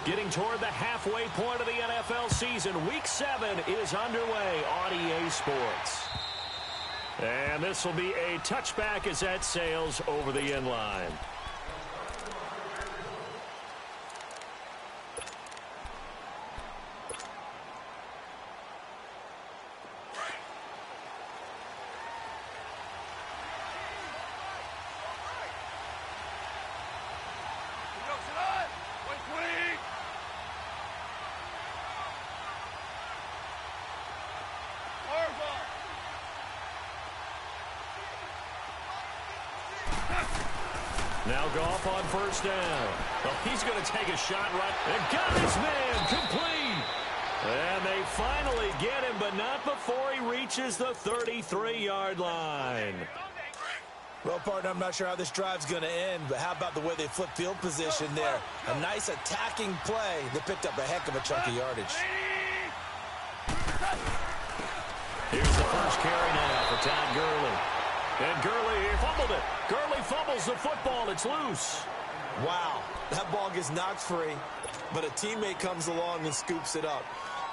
Getting toward the halfway point of the NFL season. Week 7 is underway on EA Sports. And this will be a touchback as that sails over the end line. Now Goff on first down. Well, he's going to take a shot right. And got his man complete. And they finally get him, but not before he reaches the 33-yard line. Well, partner, I'm not sure how this drive's going to end, but how about the way they flip field position there? A nice attacking play. They picked up a heck of a chunk of yardage. Here's the first carry now for Todd Gurley. And Gurley, he fumbled it. Gurley fumbles the football. It's loose. Wow, that ball gets knocked free, but a teammate comes along and scoops it up.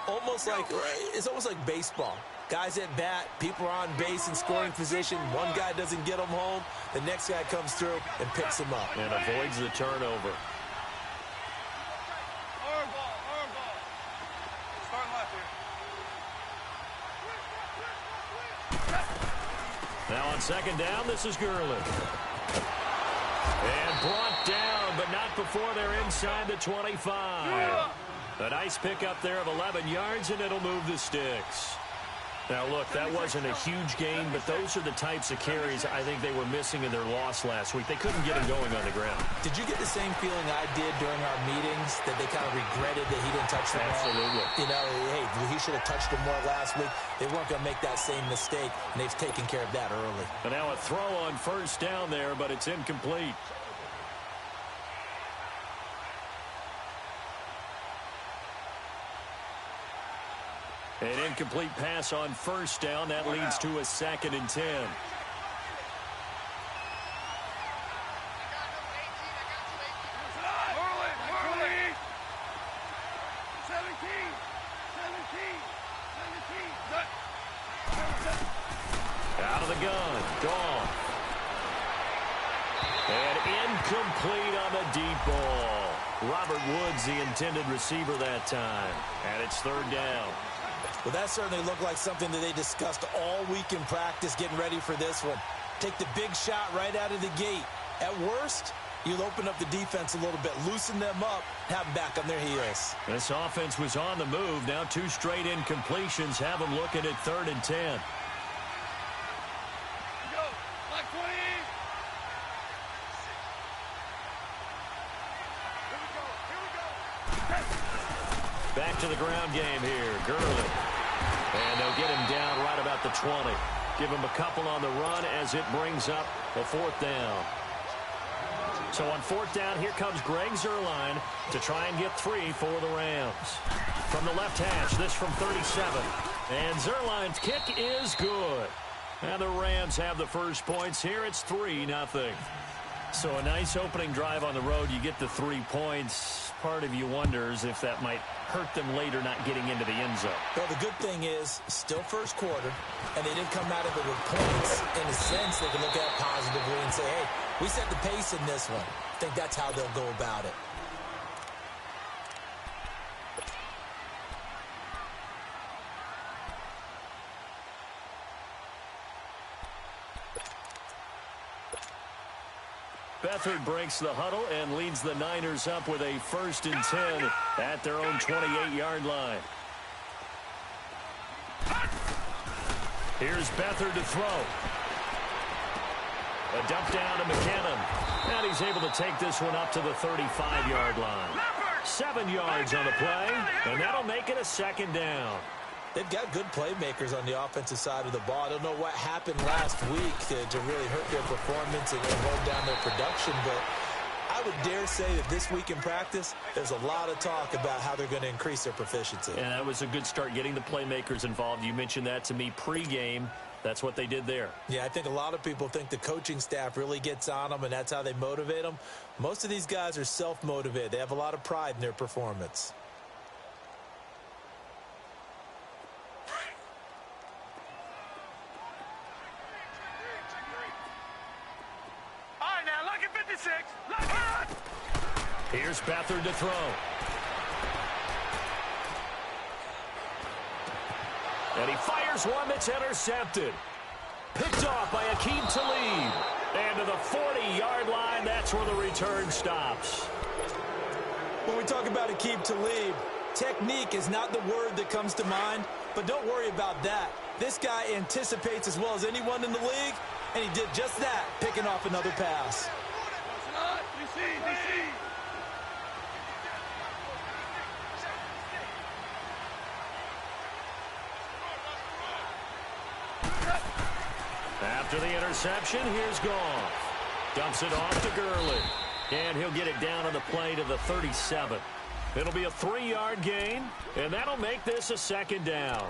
It's almost like baseball. Guys at bat, people are on base in scoring position. One guy doesn't get him home. The next guy comes through and picks him up. And avoids the turnover. Now on second down, this is Gurley. And brought down, but not before they're inside the 25. A nice pickup there of 11 yards, and it'll move the sticks. Now, look, that wasn't a huge gain, but those are the types of carries I think they were missing in their loss last week. They couldn't get him going on the ground. Did you get the same feeling I did during our meetings, that they kind of regretted that he didn't touch the ball? Absolutely. You know, hey, he should have touched him more last week. They weren't going to make that same mistake, and they've taken care of that early. And now a throw on first down there, but it's incomplete. An incomplete pass on first down. That leads to a 2nd and 10. Out of the gun. Gone. And incomplete on the deep ball. Robert Woods, the intended receiver that time. And it's 3rd down. Well, that certainly looked like something that they discussed all week in practice, getting ready for this one. Take the big shot right out of the gate. At worst, you'll open up the defense a little bit, loosen them up, have them back on their heels. This offense was on the move. Now 2 straight incompletions have them looking at 3rd and 10. Back to the ground game here. Gurley. And they'll get him down right about the 20. Give him a couple on the run as it brings up the 4th down. So on 4th down, here comes Greg Zuerlein to try and get 3 for the Rams. From the left hash, this from 37. And Zuerlein's kick is good. And the Rams have the first points here. It's 3-0. So a nice opening drive on the road. You get the 3 points. Part of you wonders if that might hurt them later not getting into the end zone. Well, the good thing is, still first quarter, and they didn't come out of it with points. In a sense, they can look at it positively and say, hey, we set the pace in this one. I think that's how they'll go about it. Beathard breaks the huddle and leads the Niners up with a 1st and 10 at their own 28-yard line. Here's Beathard to throw. A dump down to McKinnon. And he's able to take this one up to the 35-yard line. 7 yards on the play, and that'll make it a 2nd down. They've got good playmakers on the offensive side of the ball. I don't know what happened last week to really hurt their performance and hold down their production, but I would dare say that this week in practice, there's a lot of talk about how they're going to increase their proficiency. And that was a good start getting the playmakers involved. You mentioned that to me pregame. That's what they did there. Yeah, I think a lot of people think the coaching staff really gets on them, and that's how they motivate them. Most of these guys are self-motivated. They have a lot of pride in their performance. All right, now, LocalKaT96. LocalKaT! Here's Beathard to throw. And he fires one that's intercepted. Picked off by Aqib Talib. And to the 40-yard line, that's where the return stops. When we talk about Aqib Talib, technique is not the word that comes to mind, but don't worry about that. This guy anticipates as well as anyone in the league, and he did just that, picking off another pass. After the interception, here's Goff. Dumps it off to Gurley. And he'll get it down on the play to the 37. It'll be a 3-yard gain, and that'll make this a second down.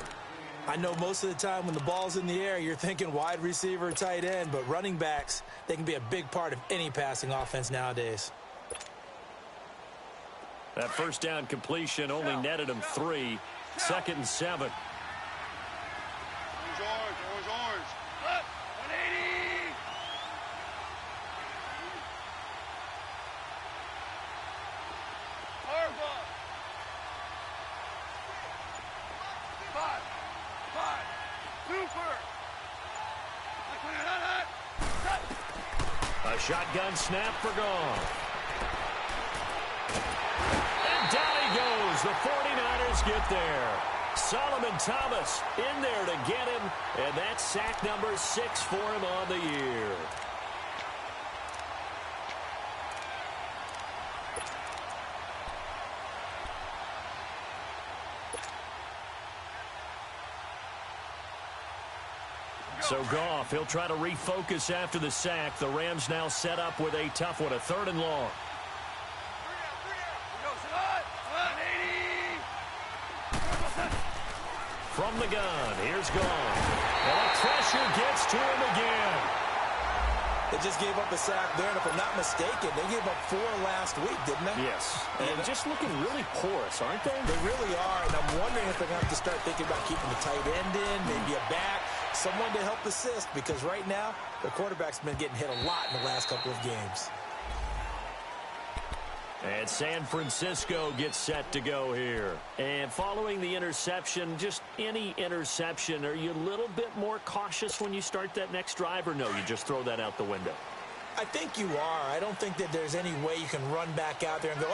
I know most of the time when the ball's in the air, you're thinking wide receiver, tight end, but running backs, they can be a big part of any passing offense nowadays. That first down completion only netted him 3. 2nd and 7. Orange. 180. Five. Super. A shotgun snap for Goff. And down he goes. The 49ers get there. Solomon Thomas in there to get him, and that's sack number 6 for him on the year. So Goff, he'll try to refocus after the sack. The Rams now set up with a tough one, a 3rd and long. From the gun, here's Goff. And the pressure gets to him again. They just gave up a sack there, and if I'm not mistaken, they gave up 4 last week, didn't they? Yes. And just looking really porous, aren't they? They really are, and I'm wondering if they're going to have to start thinking about keeping the tight end in, maybe a back, someone to help assist, because right now, the quarterback's been getting hit a lot in the last couple of games. And San Francisco gets set to go here. And following the interception, just any interception, are you a little bit more cautious when you start that next drive, or no, you just throw that out the window? I think you are. I don't think that there's any way you can run back out there and go,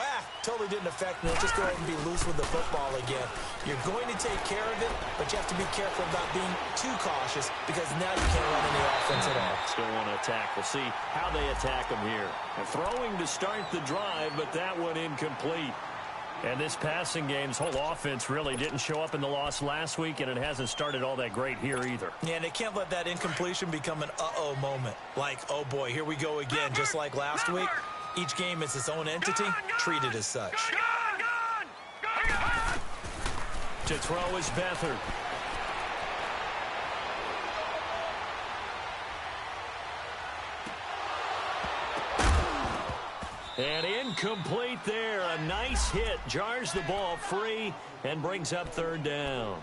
totally didn't affect me. Let's just go ahead and be loose with the football again. You're going to take care of it, but you have to be careful about being too cautious because now you can't run any offense at all. Still want to attack. We'll see how they attack them here. And throwing to start the drive, but that one incomplete. And this passing game's whole offense really didn't show up in the loss last week, and it hasn't started all that great here either. Yeah, and they can't let that incompletion become an uh-oh moment. Like, oh boy, here we go again, just like last week. Each game is its own entity, treated as such. To throw is Beathard. And incomplete there. A nice hit. Jars the ball free and brings up 3rd down.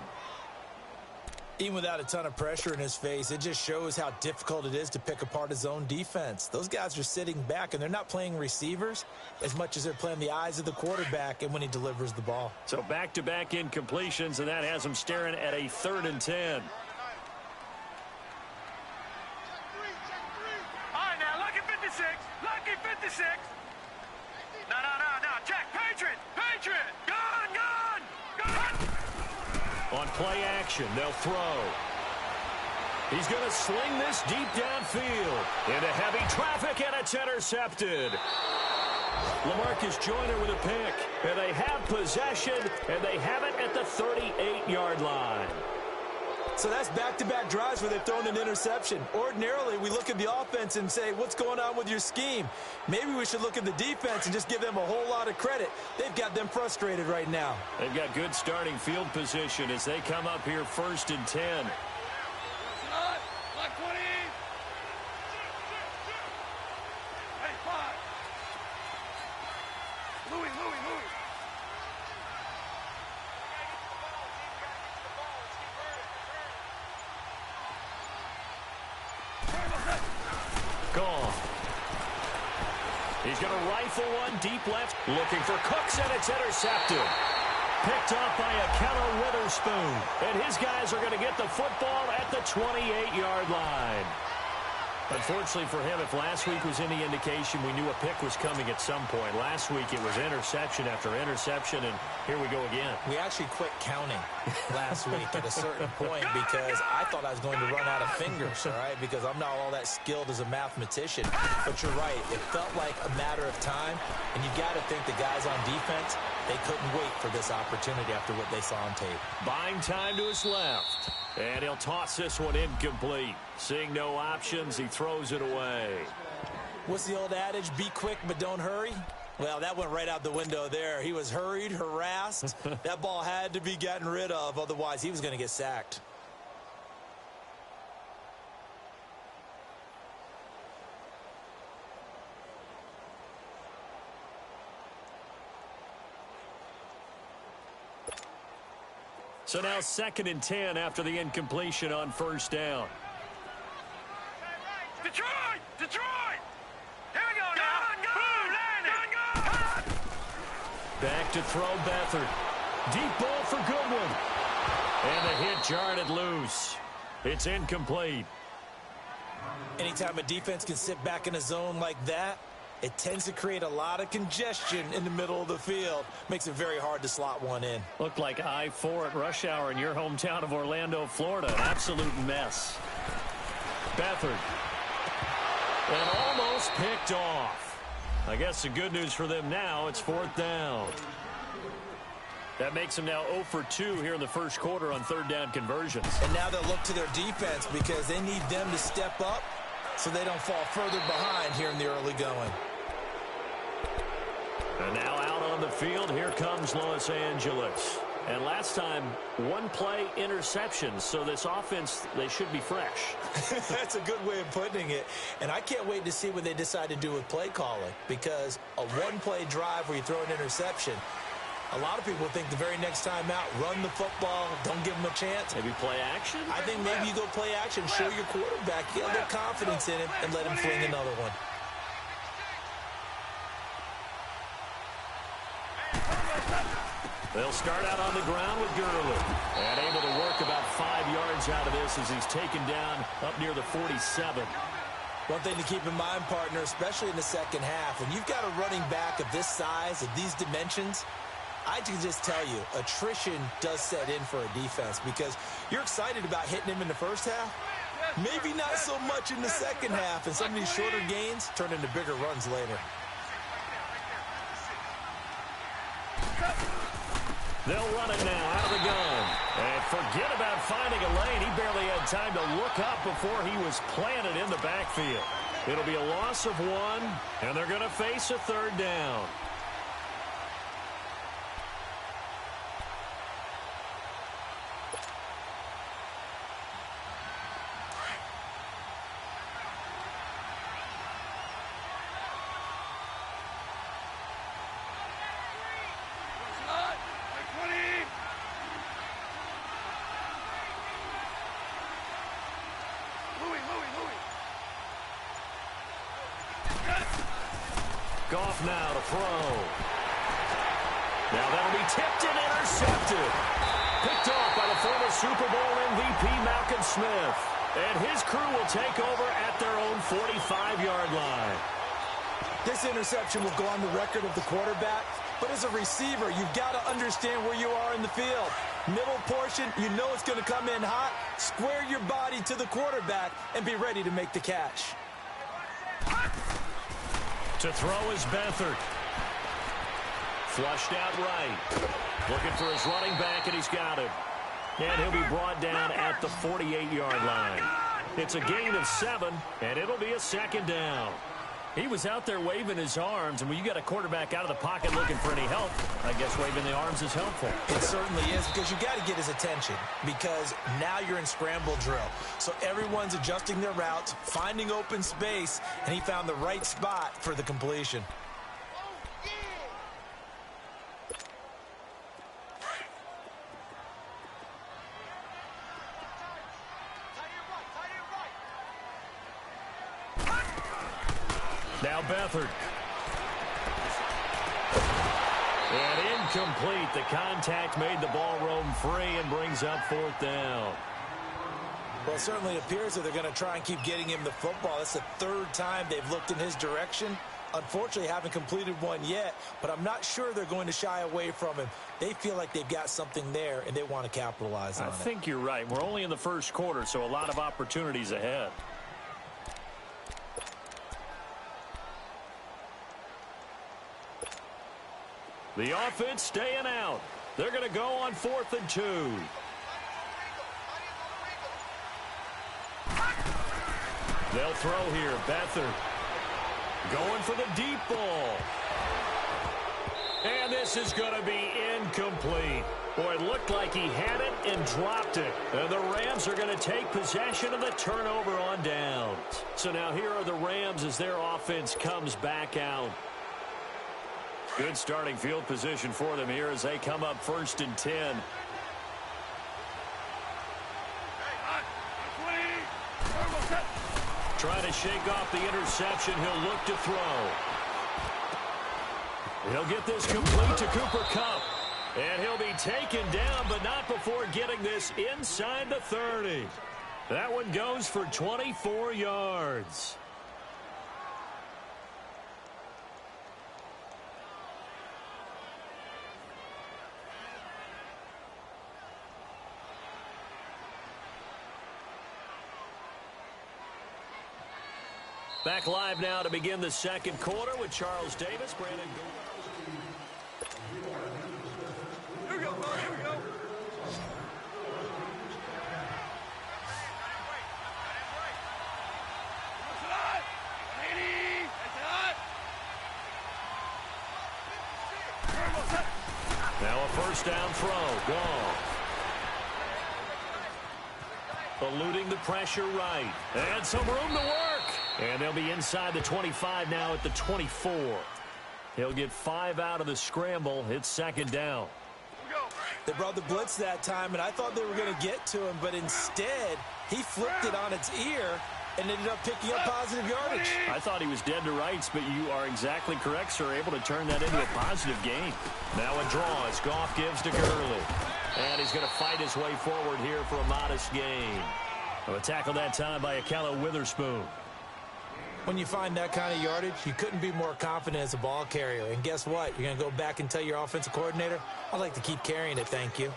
Even without a ton of pressure in his face, it just shows how difficult it is to pick apart his own defense. Those guys are sitting back, and they're not playing receivers as much as they're playing the eyes of the quarterback and when he delivers the ball. So back-to-back incompletions, and that has him staring at a 3rd and 10. All right, now, LocalKaT96. LocalKaT96. No. Check. Patriot. Gun. On play action, they'll throw. He's going to sling this deep downfield into heavy traffic, and it's intercepted. LaMarcus Joyner with a pick, and they have possession, and they have it at the 38-yard line. So that's back-to-back drives where they've thrown an interception. Ordinarily, we look at the offense and say, what's going on with your scheme? Maybe we should look at the defense and just give them a whole lot of credit. They've got them frustrated right now. They've got good starting field position as they come up here 1st and 10. He's going to rifle one deep left. Looking for Cooks, and it's intercepted. Picked off by Akello Witherspoon. And his guys are going to get the football at the 28-yard line. Unfortunately for him, if last week was any indication, we knew a pick was coming at some point. Last week it was interception after interception, and here we go again. We actually quit counting last week at a certain point because I thought I was going to run out of fingers, all right, because I'm not all that skilled as a mathematician. But you're right. It felt like a matter of time, and you got to think the guys on defense, they couldn't wait for this opportunity after what they saw on tape. Buying time to his left. And he'll toss this one incomplete. Seeing no options, he throws it away. What's the old adage? Be quick, but don't hurry? Well, that went right out the window there. He was hurried, harassed. That ball had to be gotten rid of. Otherwise, he was going to get sacked. So now 2nd and 10 after the incompletion on first down. Detroit! Detroit! Here we go now. Gun! Back to throw Beathard. Deep ball for Goodwin. And the hit jarred it loose. It's incomplete. Anytime a defense can sit back in a zone like that, it tends to create a lot of congestion in the middle of the field. Makes it very hard to slot one in. Looked like I-4 at rush hour in your hometown of Orlando, Florida. An absolute mess. Beathard. And almost picked off. I guess the good news for them now, it's 4th down. That makes them now 0 for 2 here in the first quarter on 3rd down conversions. And now they'll look to their defense because they need them to step up so they don't fall further behind here in the early going. And now out on the field, here comes Los Angeles. And last time, 1-play interceptions, so this offense, they should be fresh. That's a good way of putting it. And I can't wait to see what they decide to do with play calling, because a 1-play drive where you throw an interception, a lot of people think the very next time out, run the football, don't give them a chance. Maybe play action? I think maybe you go play action, show your quarterback, get a little confidence in him, and let him fling another one. They'll start out on the ground with Gurley. And able to work about 5 yards out of this as he's taken down up near the 47. One thing to keep in mind, partner, especially in the second half, when you've got a running back of this size, of these dimensions, I can just tell you, attrition does set in for a defense because you're excited about hitting him in the first half. Maybe not so much in the second half, and some of these shorter gains turn into bigger runs later. They'll run it now out of the gun. And forget about finding a lane. He barely had time to look up before he was planted in the backfield. It'll be a loss of 1, and they're going to face a 3rd down. Goff now to throw. Now that'll be tipped and intercepted. Picked off by the former Super Bowl MVP Malcolm Smith. And his crew will take over at their own 45-yard line. This interception will go on the record of the quarterback, but as a receiver, you've got to understand where you are in the field. Middle portion, you know it's going to come in hot. Square your body to the quarterback and be ready to make the catch. To throw is Beathard. Flushed out right. Looking for his running back, and he's got him. And he'll be brought down at the 48-yard line. It's a gain of 7, and it'll be a 2nd down. He was out there waving his arms, and when you got a quarterback out of the pocket looking for any help, I guess waving the arms is helpful. It certainly is, because you got to get his attention, because now you're in scramble drill. So everyone's adjusting their routes, finding open space, and he found the right spot for the completion. Now Beathard. And incomplete. The contact made the ball roam free and brings up 4th down. Well, it certainly appears that they're going to try and keep getting him the football. That's the 3rd time they've looked in his direction. Unfortunately, haven't completed one yet, but I'm not sure they're going to shy away from him. They feel like they've got something there, and they want to capitalize on it. I think you're right. We're only in the 1st quarter, so a lot of opportunities ahead. The offense staying out. They're going to go on 4th and 2. They'll throw here. Beathard going for the deep ball. And this is going to be incomplete. Boy, it looked like he had it and dropped it. And the Rams are going to take possession of the turnover on downs. So now here are the Rams as their offense comes back out. Good starting field position for them here as they come up 1st and 10. Trying to shake off the interception. He'll look to throw. He'll get this complete to Cooper Kupp. And he'll be taken down, but not before getting this inside the 30. That one goes for 24 yards. Back live now to begin the 2nd quarter with Charles Davis, Brandon Gould. Here we go, bro. Here we go. Now a 1st down throw. Goff. Eluding the pressure right. And some room to work. And they'll be inside the 25 now at the 24. He'll get 5 out of the scramble. It's 2nd down. They brought the blitz that time, and I thought they were going to get to him, but instead he flipped it on its ear and ended up picking up positive yardage. I thought he was dead to rights, but you are exactly correct, sir. Able to turn that into a positive gain. Now a draw as Goff gives to Gurley. And he's going to fight his way forward here for a modest gain. A tackle that time by Akello Witherspoon. When you find that kind of yardage, you couldn't be more confident as a ball carrier. And guess what? You're going to go back and tell your offensive coordinator, I'd like to keep carrying it, thank you.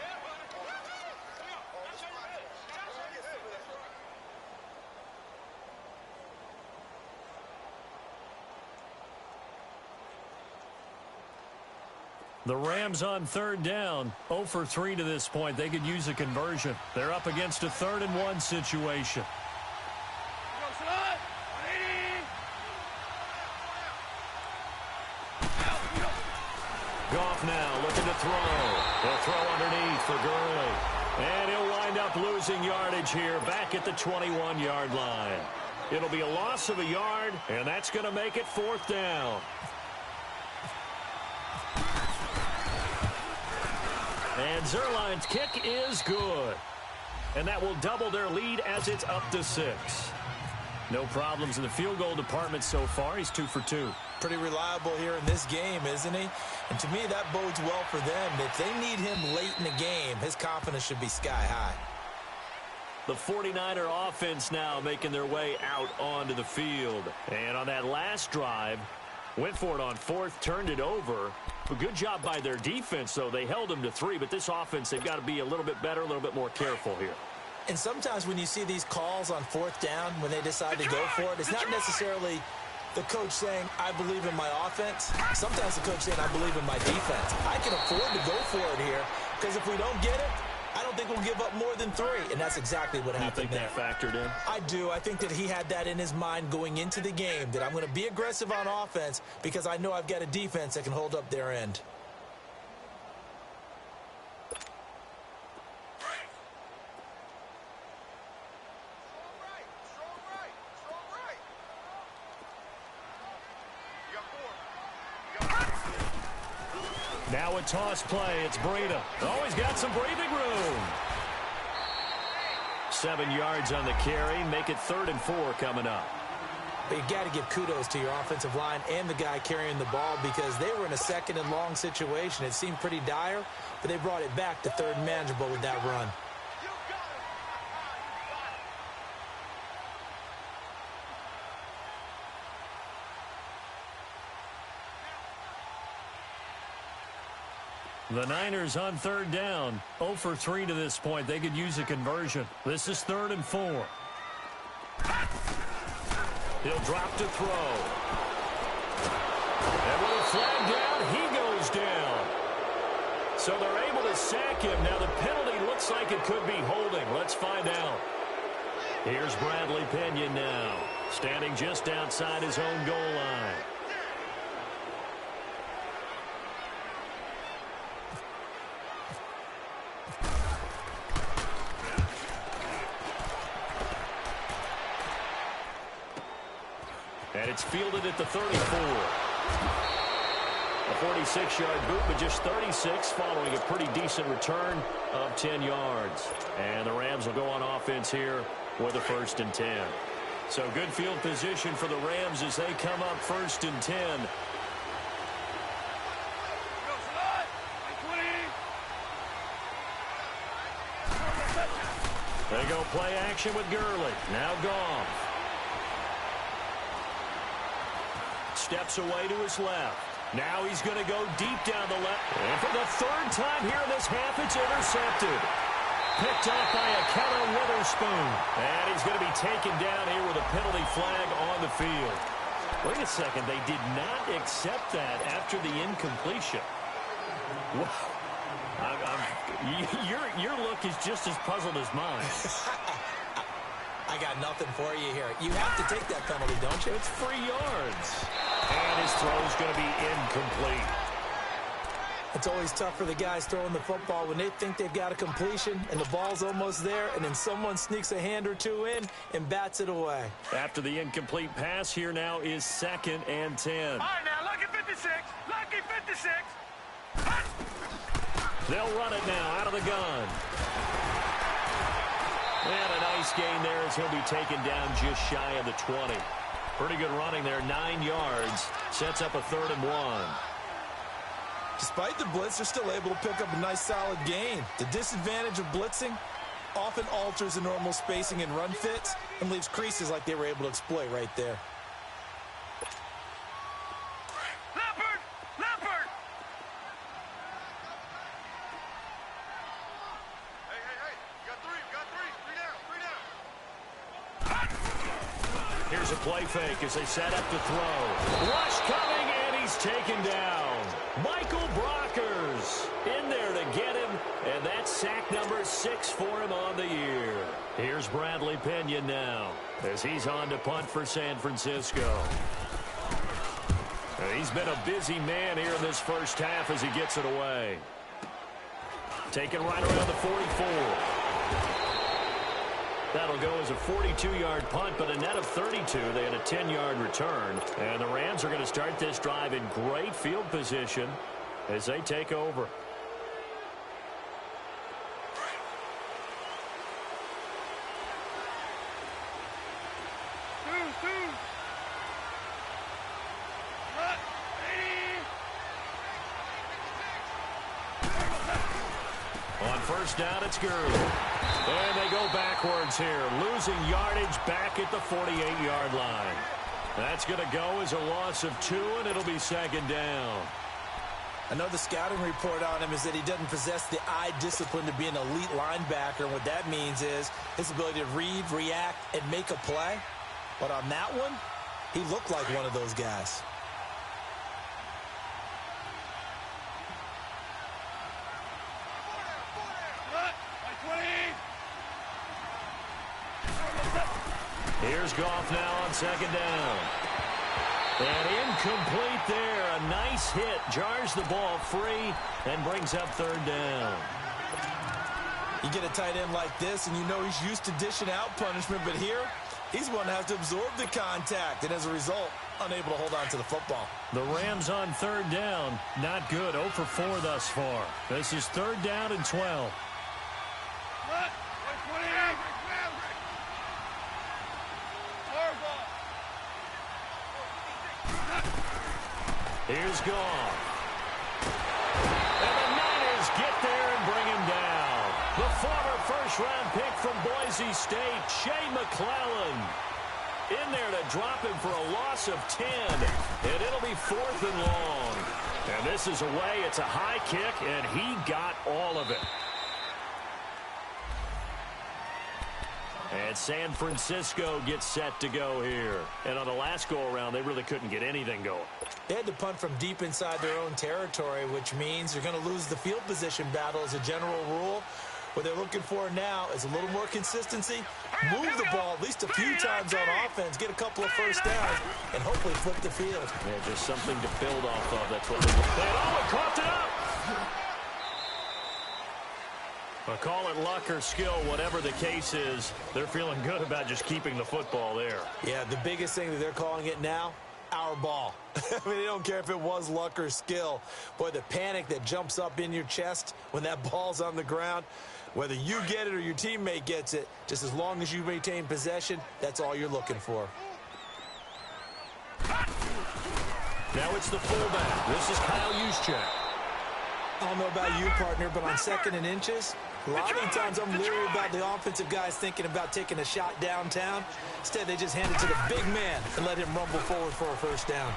The Rams on 3rd down, 0 for 3 to this point. They could use a conversion. They're up against a 3rd and 1 situation. Goff now looking to throw. They'll throw underneath for Gurley. And he'll wind up losing yardage here back at the 21-yard line. It'll be a loss of a yard, and that's going to make it 4th down. And Zerline's kick is good. And that will double their lead as it's up to 6. No problems in the field goal department so far. He's 2 for 2. Pretty reliable here in this game, isn't he? And to me, that bodes well for them. If they need him late in the game, his confidence should be sky high. The 49er offense now making their way out onto the field. And on that last drive, went for it on 4th, turned it over. A good job by their defense, though. They held them to 3, but this offense, they've got to be a little bit better, a little bit more careful here. And sometimes when you see these calls on 4th down, when they decide to go for it, it's not necessarily the coach saying, I believe in my offense. Sometimes the coach saying, I believe in my defense. I can afford to go for it here, because if we don't get it, I don't think we'll give up more than 3, and that's exactly what happened. You think that factored in? I do. I think that he had that in his mind going into the game, that I'm going to be aggressive on offense because I know I've got a defense that can hold up their end. Now a toss play. It's Breida. Always got some breathing room. 7 yards on the carry. Make it 3rd and 4 coming up. But you got to give kudos to your offensive line and the guy carrying the ball because they were in a second and long situation. It seemed pretty dire, but they brought it back to third and manageable with that run. The Niners on third down, 0 for 3 to this point. They could use a conversion. This is 3rd and 4. He'll drop to throw. And with a flag down, he goes down. So they're able to sack him. Now the penalty looks like it could be holding. Let's find out. Here's Bradley Pinion now, standing just outside his own goal line. And it's fielded at the 34. A 46-yard boot, but just 36 following a pretty decent return of 10 yards. And the Rams will go on offense here with a 1st and 10. So good field position for the Rams as they come up 1st and 10. They go play action with Gurley. Now Goff. Steps away to his left. Now he's going to go deep down the left. And for the 3rd time here in this half, it's intercepted. Picked off by Akella Witherspoon. And he's going to be taken down here with a penalty flag on the field. Wait a second. They did not accept that after the incompletion. Wow. Your look is just as puzzled as mine. I got nothing for you here. You have to take that penalty, don't you? It's 3 yards. And his throw's going to be incomplete. It's always tough for the guys throwing the football when they think they've got a completion and the ball's almost there, and then someone sneaks a hand or two in and bats it away. After the incomplete pass, here now is 2nd and 10. All right, now, lucky 56. Lucky 56. They'll run it now out of the gun. And a nice gain there as he'll be taken down just shy of the 20. Pretty good running there, 9 yards. Sets up a 3rd and 1. Despite the blitz, they're still able to pick up a nice solid gain. The disadvantage of blitzing often alters the normal spacing and run fits and leaves creases like they were able to exploit right there. Here's a play fake as they set up to throw. Rush coming, and he's taken down. Michael Brockers in there to get him, and that's sack number 6 for him on the year. Here's Bradley Pinion now as he's on to punt for San Francisco. And he's been a busy man here in this first half as he gets it away. Taken right around the 44. That'll go as a 42-yard punt, but a net of 32. They had a 10-yard return. And the Rams are going to start this drive in great field position as they take over. On first down, it's Gurley. And they go backwards here, losing yardage back at the 48-yard line. That's going to go as a loss of 2, and it'll be 2nd down. I know the scouting report on him is that he doesn't possess the eye discipline to be an elite linebacker. And what that means is his ability to read, react, and make a play. But on that one, he looked like one of those guys. Here's Goff now on 2nd down. And incomplete there. A nice hit. Jars the ball free and brings up 3rd down. You get a tight end like this, and you know he's used to dishing out punishment. But here, he's going to have to absorb the contact. And as a result, unable to hold on to the football. The Rams on 3rd down. Not good. 0 for 4 thus far. This is 3rd down and 12. Here's Goff. And the Niners get there and bring him down. The former first-round pick from Boise State, Shea McClellan, in there to drop him for a loss of 10. And it'll be 4th and long. And this is away. It's a high kick, and he got all of it. And San Francisco gets set to go here. And on the last go-around, they really couldn't get anything going. They had to punt from deep inside their own territory, which means they're going to lose the field position battle as a general rule. What they're looking for now is a little more consistency, move the ball at least a few times on offense, get a couple of first downs, and hopefully flip the field. Yeah, just something to build off of. That's what they're looking at. Oh, it coughed it up! Well, call it luck or skill, whatever the case is, they're feeling good about just keeping the football there. Yeah, the biggest thing that they're calling it now, our ball. I mean, they don't care if it was luck or skill. Boy, the panic that jumps up in your chest when that ball's on the ground, whether you get it or your teammate gets it, just as long as you maintain possession, that's all you're looking for. Now it's the fullback. This is Kyle Juszczyk. I don't know about you, partner, but on 2nd and inches, a lot of the times I'm leery about the offensive guys thinking about taking a shot downtown. Instead, they just hand it to the big man and let him rumble forward for a first down.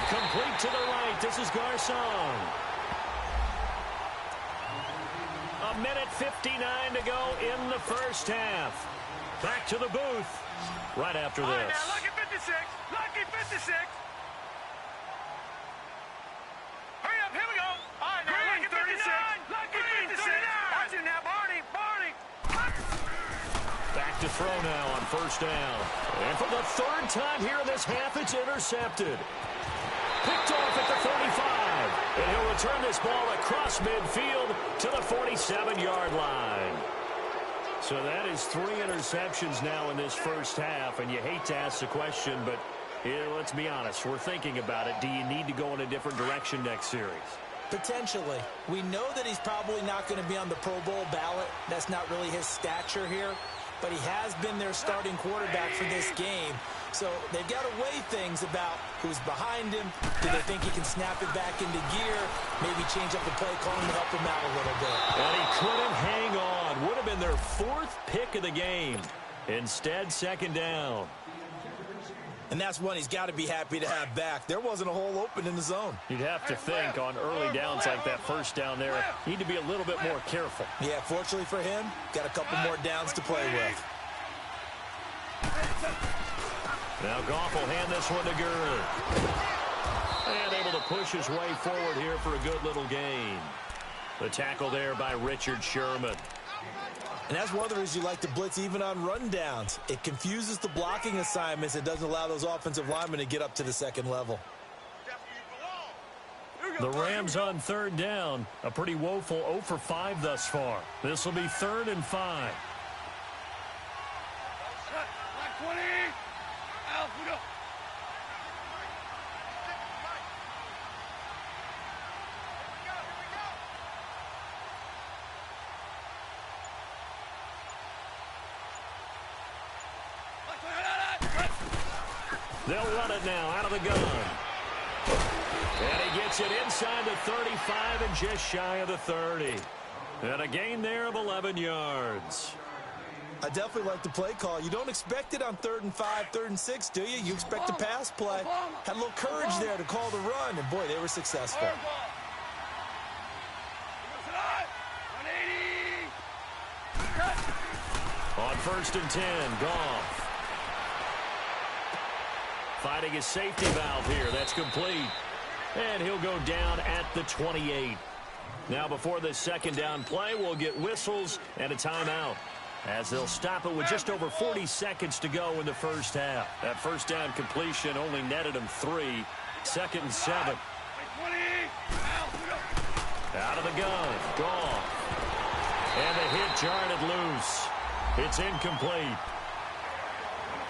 Complete to the right. This is Garcon. 1:59 to go in the first half. Back to the booth right after this. All right, now, lucky 56. Lucky 56. Hurry up, here we go. All right, now, lucky 56. Lucky 56. Watch it now, Barney. Barney. Back to throw now on first down. And for the 3rd time here in this half, it's intercepted. Picked off at the 35. And he'll return this ball across midfield to the 47-yard line. So that is 3 interceptions now in this first half. And you hate to ask the question, but yeah, let's be honest. We're thinking about it. Do you need to go in a different direction next series? Potentially. We know that he's probably not going to be on the Pro Bowl ballot. That's not really his stature here. But he has been their starting quarterback for this game. So they've got to weigh things about who's behind him. Do they think he can snap it back into gear? Maybe change up the play calling to help him out a little bit. And he couldn't hang on. Would have been their 4th pick of the game. Instead, 2nd down. And that's one he's got to be happy to have back. There wasn't a hole open in the zone. You'd have to think on early downs like that first down there, you need to be a little bit more careful. Yeah, fortunately for him, got a couple more downs to play with. Now Goff will hand this one to Gurley. And able to push his way forward here for a good little gain. The tackle there by Richard Sherman. And that's one of the reasons you like to blitz even on rundowns. It confuses the blocking assignments. It doesn't allow those offensive linemen to get up to the 2nd level. The Rams on 3rd down. A pretty woeful 0 for 5 thus far. This will be 3rd and 5. They'll run it now out of the gun. And he gets it inside the 35 and just shy of the 30. And a gain there of 11 yards. I definitely like the play call. You don't expect it on 3rd and 5, 3rd and 6, do you? You expect a pass play. Had a little courage there to call the run, and boy, they were successful. On 1st and 10, Goff. Fighting his safety valve here. That's complete. And he'll go down at the 28. Now before this 2nd down play, we'll get whistles and a timeout, as they'll stop it with just over 40 seconds to go in the first half. That first down completion only netted him 3. 2nd and 7. Out of the gun. Goff. And the hit jarred it loose. It's incomplete.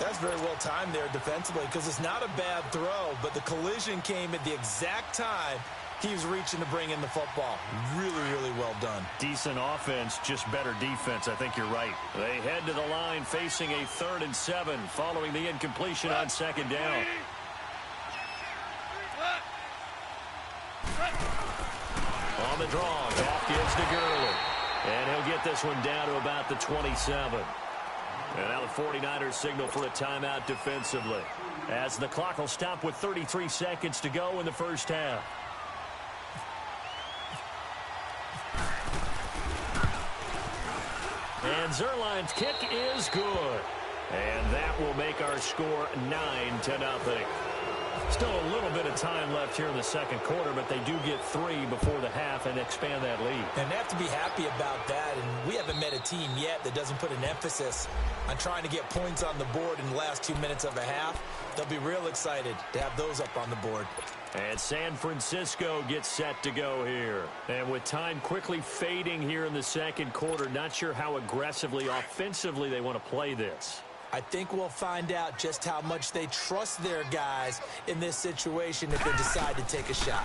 That's very well timed there defensively, because it's not a bad throw, but the collision came at the exact time He was reaching to bring in the football. Really, really well done. Decent offense, just better defense. I think you're right. They head to the line facing a 3rd and 7 following the incompletion on 2nd down. On the draw, off gives to Gurley. And he'll get this one down to about the 27. And now the 49ers signal for a timeout defensively, as the clock will stop with 33 seconds to go in the first half. And Zerline's kick is good. And that will make our score 9-0. Still a little bit of time left here in the second quarter, but they do get 3 before the half and expand that lead. And they have to be happy about that. And we haven't met a team yet that doesn't put an emphasis on trying to get points on the board in the last 2 minutes of a half. They'll be real excited to have those up on the board. And San Francisco gets set to go here. And with time quickly fading here in the second quarter, not sure how aggressively, offensively they want to play this. I think we'll find out just how much they trust their guys in this situation if they decide to take a shot.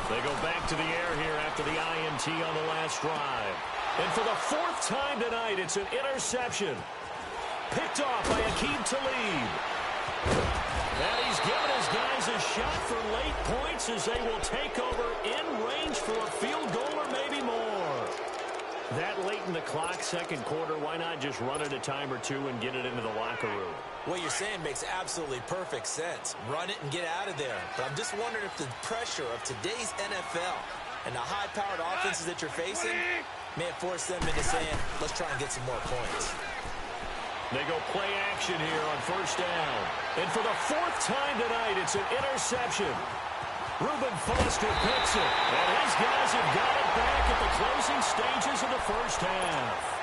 They go back to the air here after the INT on the last drive. And for the 4th time tonight, it's an interception. Picked off by Aqib Talib. And he's given his guys a shot for late points as they will take over in range for a field goal or maybe more. That late in the clock, second quarter, why not just run it a time or two and get it into the locker room? What you're saying makes absolutely perfect sense. Run it and get out of there. But I'm just wondering if the pressure of today's NFL and the high-powered offenses that you're facing may have forced them into saying, let's try and get some more points. They go play action here on 1st down. And for the 4th time tonight, it's an interception. Reuben Foster picks it, and his guys have got it back at the closing stages of the first half.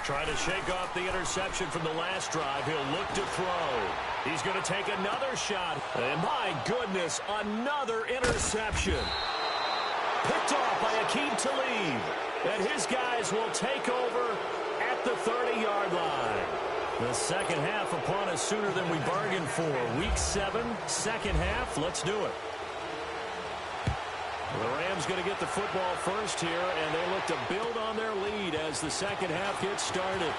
Trying to shake off the interception from the last drive. He'll look to throw. He's going to take another shot. And my goodness, another interception. Picked off by Aqib Talib. And his guys will take over at the 30-yard line. The second half upon us sooner than we bargained for. Week 7, second half. Let's do it. The Rams going to get the football first here, and they look to build on their lead as the second half gets started.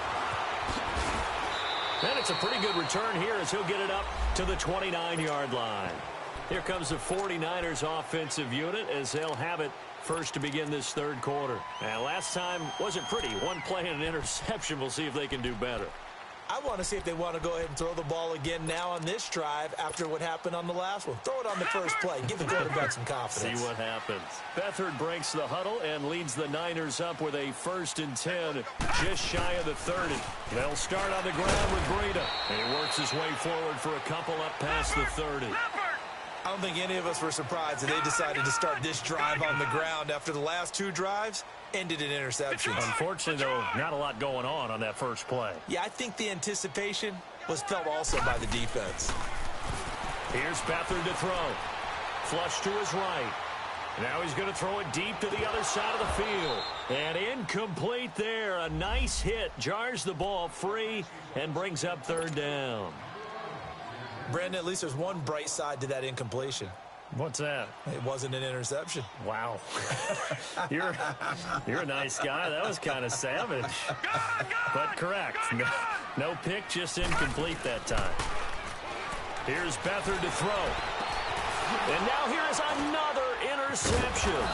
And it's a pretty good return here as he'll get it up to the 29-yard line. Here comes the 49ers offensive unit as they'll have it first to begin this third quarter. And last time wasn't pretty. One play and an interception. We'll see if they can do better. I want to see if they want to go ahead and throw the ball again now on this drive after what happened on the last one. Throw it on the first play. Give the quarterback some confidence. See what happens. Beathard breaks the huddle and leads the Niners up with a 1st and 10 just shy of the 30. They'll start on the ground with Breida. And he works his way forward for a couple up past the 30. I don't think any of us were surprised that they decided to start this drive on the ground after the last 2 drives ended in interceptions. Unfortunately, though, not a lot going on that first play. Yeah, I think the anticipation was felt also by the defense. Here's Beathard to throw. Flush to his right. Now he's going to throw it deep to the other side of the field. And incomplete there. A nice hit. Jars the ball free and brings up 3rd down. Brandon, at least there's one bright side to that incompletion. What's that? It wasn't an interception. Wow. You're a nice guy. That was kind of savage. But correct. No pick, just incomplete that time. Here's Beathard to throw. And now here's another interception.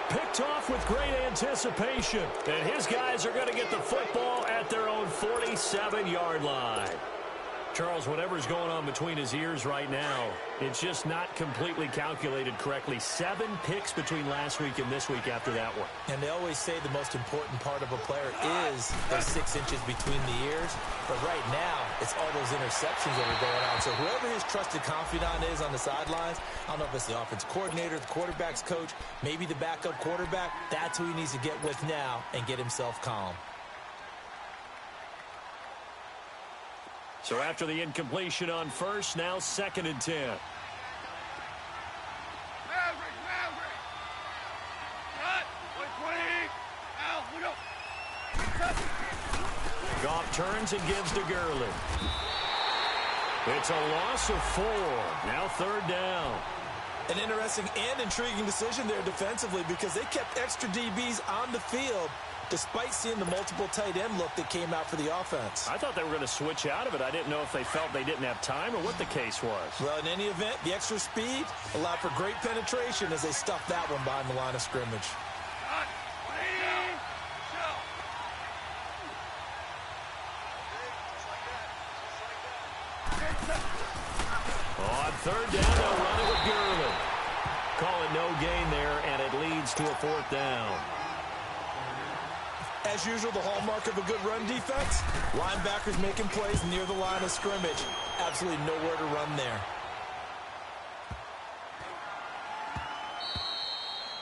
Picked off with great anticipation. And his guys are going to get the football at their own 47-yard line. Charles, whatever's going on between his ears right now, it's just not completely calculated correctly. 7 picks between last week and this week after that one. And they always say the most important part of a player is those 6 inches between the ears. But right now, it's all those interceptions that are going on. So whoever his trusted confidant is on the sidelines, I don't know if it's the offense coordinator, the quarterback's coach, maybe the backup quarterback, that's who he needs to get with now and get himself calm. So after the incompletion on first, now 2nd and 10. turns and gives to Gurley. It's a loss of 4. Now 3rd down. An interesting and intriguing decision there defensively because they kept extra DBs on the field despite seeing the multiple tight end look that came out for the offense. I thought they were going to switch out of it. I didn't know if they felt they didn't have time or what the case was. Well, in any event, the extra speed allowed for great penetration as they stuffed that one behind the line of scrimmage. On 3rd down, they'll run it with Gurley. Call it no gain there, and it leads to a 4th down. As usual, the hallmark of a good run defense, linebackers making plays near the line of scrimmage. Absolutely nowhere to run there.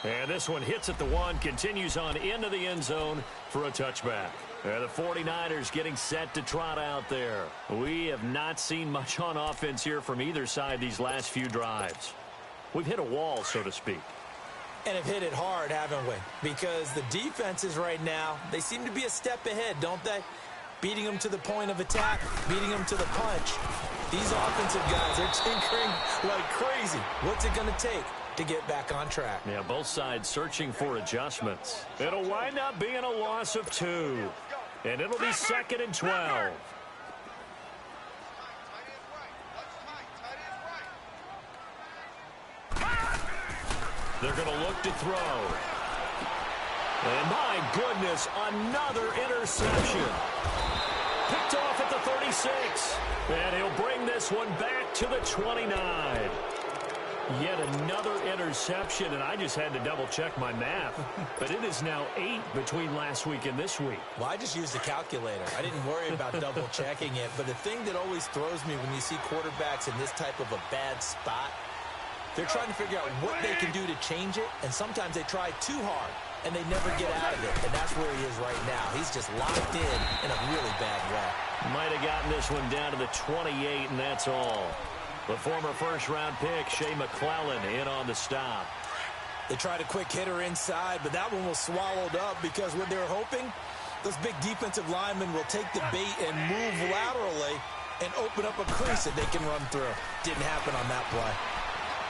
And this one hits at the 1, continues on into the end zone for a touchback. The 49ers getting set to trot out there. We have not seen much on offense here from either side these last few drives. We've hit a wall, so to speak. And have hit it hard, haven't we? Because the defenses right now, they seem to be a step ahead, don't they? Beating them to the point of attack, beating them to the punch. These offensive guys, they're tinkering like crazy. What's it going to take to get back on track? Yeah, both sides searching for adjustments. It'll wind up being a loss of 2. And it'll be 2nd and 12. They're going to look to throw. And my goodness, another interception. Picked off at the 36. And he'll bring this one back to the 29. Yet another interception, and I just had to double-check my math. But it is now 8 between last week and this week. Well, I just used a calculator. I didn't worry about double-checking it. But the thing that always throws me when you see quarterbacks in this type of a bad spot, they're trying to figure out what they can do to change it, and sometimes they try too hard, and they never get out of it. And that's where he is right now. He's just locked in a really bad way. Might have gotten this one down to the 28, and that's all. The former first-round pick, Shea McClellan, in on the stop. They tried a quick hitter inside, but that one was swallowed up because what they're hoping, those big defensive linemen will take the bait and move laterally and open up a crease that they can run through. Didn't happen on that play.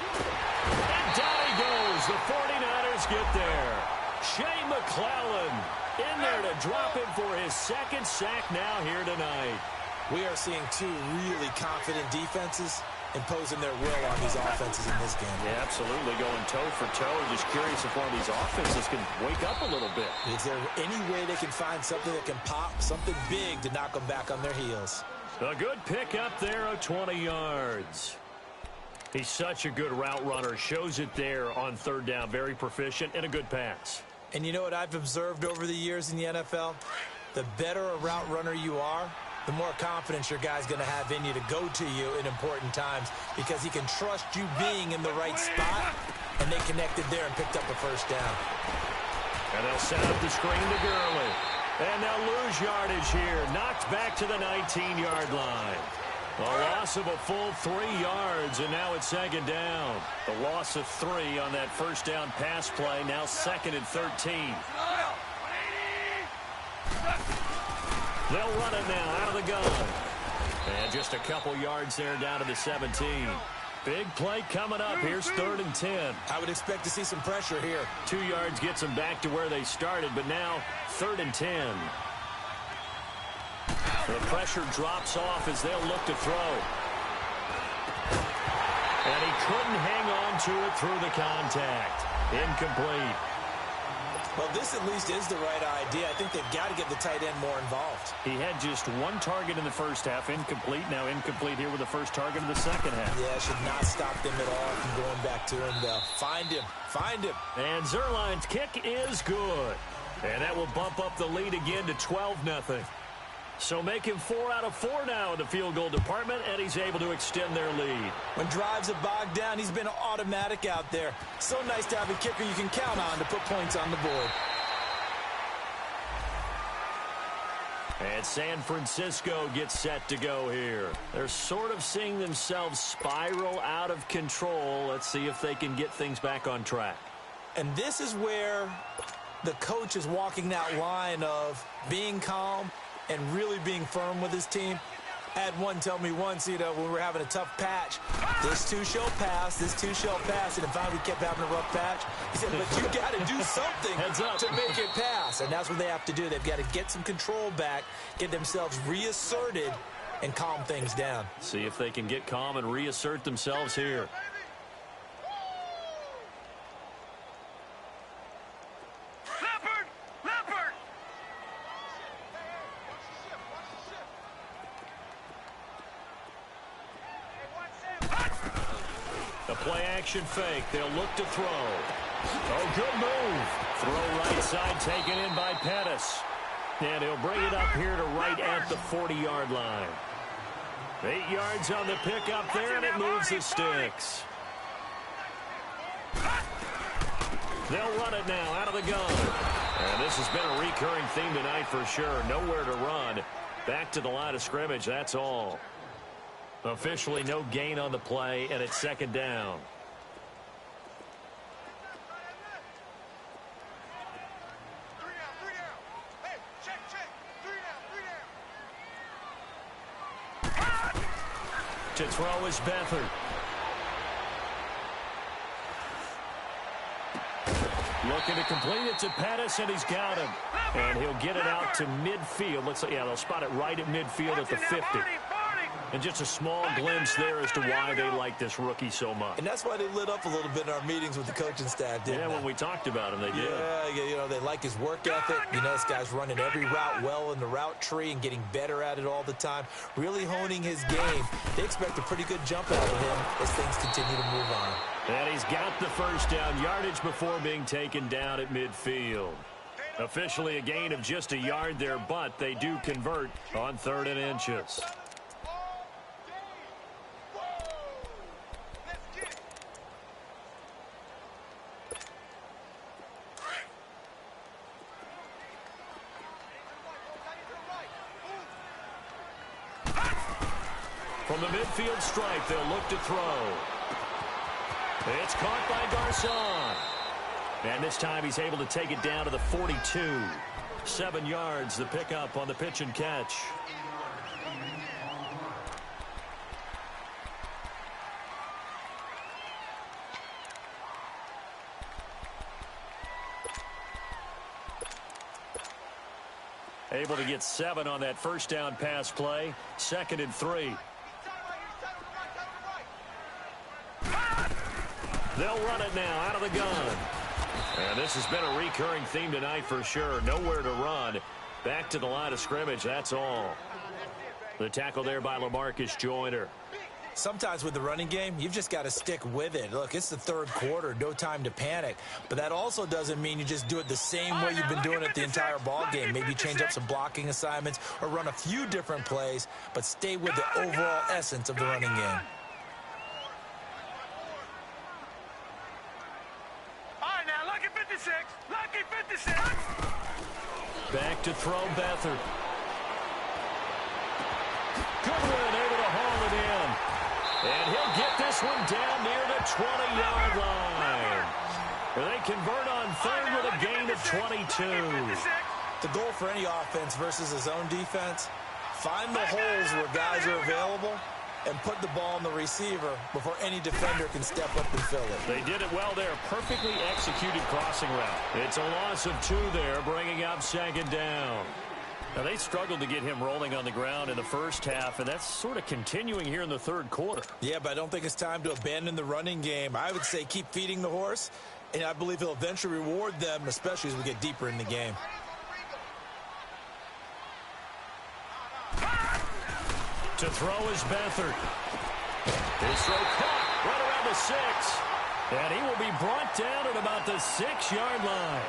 And down he goes. The 49ers get there. Shea McClellan in there to drop him for his 2nd sack now here tonight. We are seeing 2 really confident defenses imposing their will on these offenses in this game. Yeah, absolutely, going toe for toe. Just curious if one of these offenses can wake up a little bit. Is there any way they can find something that can pop, something big to knock them back on their heels? A good pick up there of 20 yards. He's such a good route runner. Shows it there on 3rd down. Very proficient and a good pass. And you know what I've observed over the years in the NFL? The better a route runner you are, the more confidence your guy's going to have in you to go to you in important times because he can trust you being in the right spot, and they connected there and picked up a 1st down. And they'll set up the screen to Gurley. And they'll lose yardage here. Knocked back to the 19-yard line. A loss of a full 3 yards, and now it's 2nd down. The loss of 3 on that 1st down pass play, now 2nd and 13. They'll run it now out of the gun. And just a couple yards there down to the 17. Big play coming up. Here's 3rd and 10. I would expect to see some pressure here. 2 yards gets them back to where they started, but now 3rd and 10. The pressure drops off as they'll look to throw. And he couldn't hang on to it through the contact. Incomplete. Well, this at least is the right idea. I think they've got to get the tight end more involved. He had just 1 target in the first half, incomplete. Now incomplete here with the first target of the second half. Yeah, should not stop them at all from going back to him, though. Find him. Find him. And Zerline's kick is good. And that will bump up the lead again to 12-0. So make him 4 out of 4 now in the field goal department, and he's able to extend their lead. When drives are bogged down, he's been automatic out there. So nice to have a kicker you can count on to put points on the board. And San Francisco gets set to go here. They're sort of seeing themselves spiral out of control. Let's see if they can get things back on track. And this is where the coach is walking that line of being calm and really being firm with his team. I had one tell me once, when we were having a tough patch, this too shall pass, and if finally we kept having a rough patch, he said, but you got to do something to make it pass, and that's what they have to do. They've got to get some control back, get themselves reasserted, and calm things down. See if they can get calm and reassert themselves here. The play-action fake. They'll look to throw. Oh, good move. Throw right side taken in by Pettis. And he'll bring it up here to right at the 40-yard line. 8 yards on the pickup there, and it moves the sticks. They'll run it now out of the gun. And this has been a recurring theme tonight for sure. Nowhere to run. Back to the line of scrimmage, that's all. Officially no gain on the play, and it's second down. To throw is Beathard. Looking to complete it to Pettis, and he's got him. And he'll get it out to midfield. Looks like, yeah, they'll spot it right at midfield at the 50. And just a small glimpse there as to why they like this rookie so much. And that's why they lit up a little bit in our meetings with the coaching staff, didn't they? Yeah, when we talked about him, they did. Yeah, they like his work ethic. This guy's running every route well in the route tree and getting better at it all the time, really honing his game. They expect a pretty good jump out of him as things continue to move on. And he's got the first down yardage before being taken down at midfield. Officially a gain of just a yard there, but they do convert on 3rd and inches. From the midfield stripe, they'll look to throw. It's caught by Garcon. And this time he's able to take it down to the 42. 7 yards, the pickup on the pitch and catch. Able to get 7 on that first down pass play. 2nd and 3. They'll run it now out of the gun. And this has been a recurring theme tonight for sure. Nowhere to run. Back to the line of scrimmage, that's all. The tackle there by LaMarcus Joyner. Sometimes with the running game, you've just got to stick with it. Look, it's the 3rd quarter, no time to panic. But that also doesn't mean you just do it the same way you've been doing it the entire ball game. Maybe change up some blocking assignments or run a few different plays, but stay with the overall essence of the running game. All right, now, lucky 56. Lucky 56. Back to throw Beathard. Goodwin able to haul it in. And he'll get this one down near the 20-yard line. They convert on 3rd with a gain of 22. The goal for any offense versus his own defense, find the holes where guys are available and put the ball on the receiver before any defender can step up and fill it. They did it well there. Perfectly executed crossing route. It's a loss of 2 there, bringing up 2nd down. Now, they struggled to get him rolling on the ground in the first half, and that's sort of continuing here in the 3rd quarter. Yeah, but I don't think it's time to abandon the running game. I would say keep feeding the horse, and I believe he'll eventually reward them, especially as we get deeper in the game. To throw is Beathard. His throw caught right around the 6. And he will be brought down at about the 6-yard line.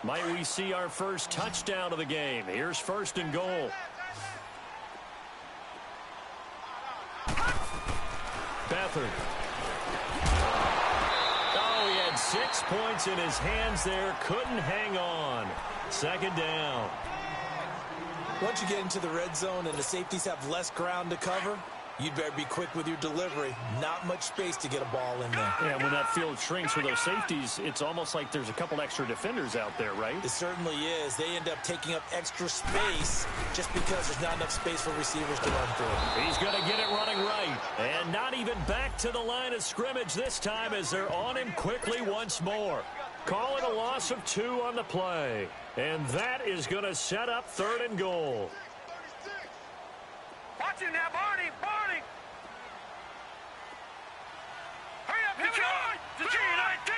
Might we see our first touchdown of the game? Here's 1st and goal. Beathard. Oh, he had 6 points in his hands there. Couldn't hang on. 2nd down. Once you get into the red zone and the safeties have less ground to cover, you better be quick with your delivery. Not much space to get a ball in there. Yeah, when that field shrinks with those safeties, it's almost like there's a couple extra defenders out there, right? It certainly is. They end up taking up extra space just because there's not enough space for receivers to run through. He's going to get it running right. And not even back to the line of scrimmage this time as they're on him quickly once more. Call it a loss of 2 on the play. And that is going to set up 3rd and goal. Watch it now, Barney. Barney. Hurry up, here we go. The G19.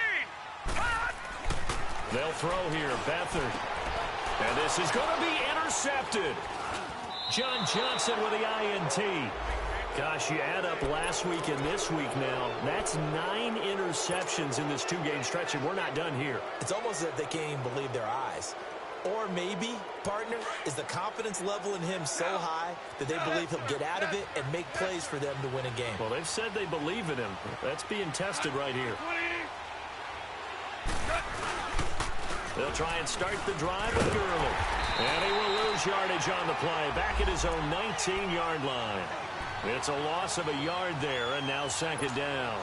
They'll throw here. Beathard. And this is going to be intercepted. John Johnson with the INT. Gosh, you add up last week and this week now. That's 9 interceptions in this 2-game stretch, and we're not done here. It's almost as if they can't even believe their eyes. Or maybe, partner, is the confidence level in him so high that they believe he'll get out of it and make plays for them to win a game. Well, they've said they believe in him. That's being tested right here. They'll try and start the drive with Gurley. And he will lose yardage on the play, back at his own 19-yard line. It's a loss of a yard there, and now 2nd down.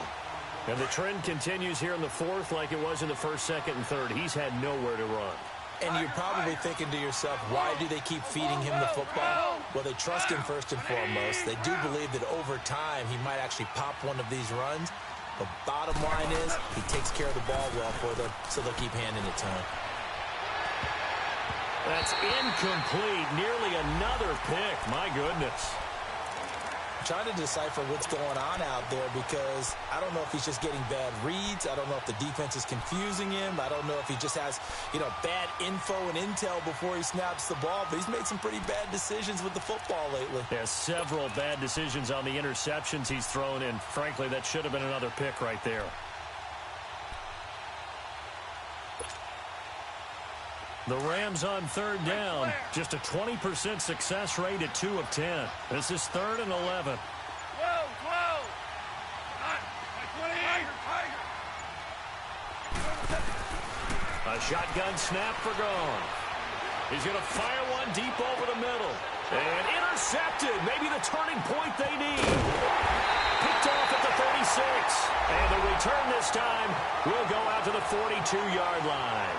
And the trend continues here in the 4th like it was in the 1st, 2nd, and 3rd. He's had nowhere to run. And you're probably thinking to yourself, why do they keep feeding him the football? Well, they trust him first and foremost. They do believe that over time he might actually pop one of these runs. The bottom line is he takes care of the ball well for them, so they'll keep handing it to him. That's incomplete. Nearly another pick. My goodness. Trying to decipher what's going on out there because I don't know if he's just getting bad reads. I don't know if the defense is confusing him. I don't know if he just has, bad info and intel before he snaps the ball. But he's made some pretty bad decisions with the football lately. Yeah, several bad decisions on the interceptions he's thrown in. Frankly, that should have been another pick right there. The Rams on 3rd down. Just a 20% success rate at 2 of 10. This is 3rd and 11. A shotgun snap for Gone. He's going to fire one deep over the middle. And intercepted. Maybe the turning point they need. Picked off at the 36. And the return this time will go out to the 42-yard line.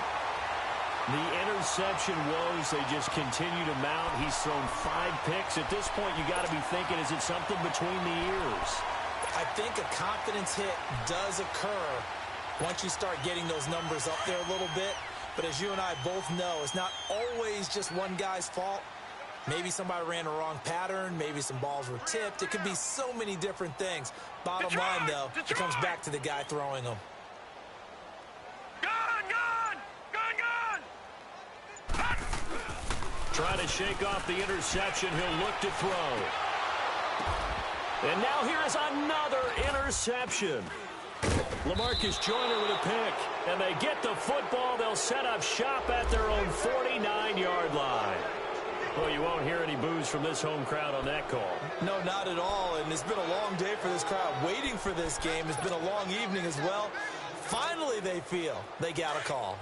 The interception woes, they just continue to mount. He's thrown 5 picks. At this point, you got to be thinking, is it something between the ears? I think a confidence hit does occur once you start getting those numbers up there a little bit. But as you and I both know, it's not always just one guy's fault. Maybe somebody ran a wrong pattern. Maybe some balls were tipped. It could be so many different things. Bottom line, though, it comes back to the guy throwing them. Try to shake off the interception. He'll look to throw. And now here is another interception. LaMarcus Joyner with a pick. And they get the football. They'll set up shop at their own 49-yard line. Well, you won't hear any boos from this home crowd on that call. No, not at all. And it's been a long day for this crowd waiting for this game. It's been a long evening as well. Finally, they feel they got a call.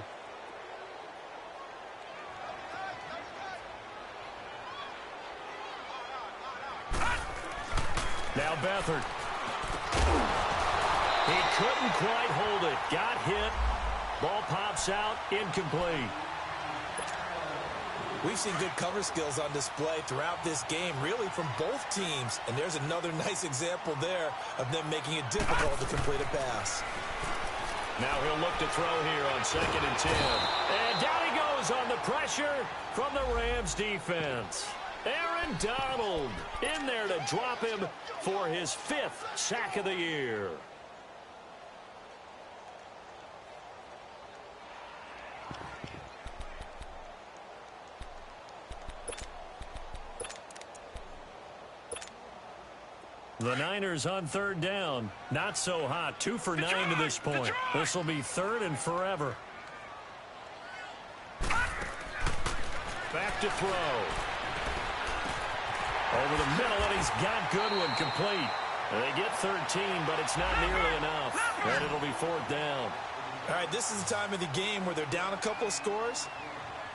Now Beathard. He couldn't quite hold it. Got hit. Ball pops out. Incomplete. We've seen good cover skills on display throughout this game, really from both teams. And there's another nice example there of them making it difficult to complete a pass. Now he'll look to throw here on 2nd and 10. And down he goes on the pressure from the Rams defense. Aaron Donald in there to drop him for his 5th sack of the year. The Niners on 3rd down. Not so hot. 2 for 9 to this point. This will be 3rd and forever. Back to throw. Over the middle, and he's got Goodwin complete. And they get 13, but it's not nearly enough. And it'll be 4th down. All right, this is the time of the game where they're down a couple of scores.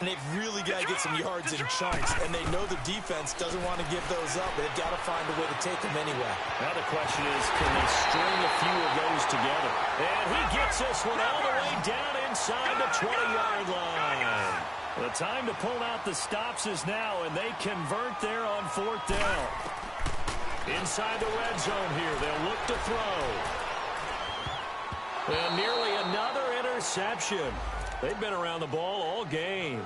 And they've really got to get some yards in chunks, and they know the defense doesn't want to give those up, but they've got to find a way to take them anyway. Now the question is, can they string a few of those together? And he gets this one all the way down inside the 20-yard line. The time to pull out the stops is now, and they convert there on 4th down. Inside the red zone here, they'll look to throw. And nearly another interception. They've been around the ball all game.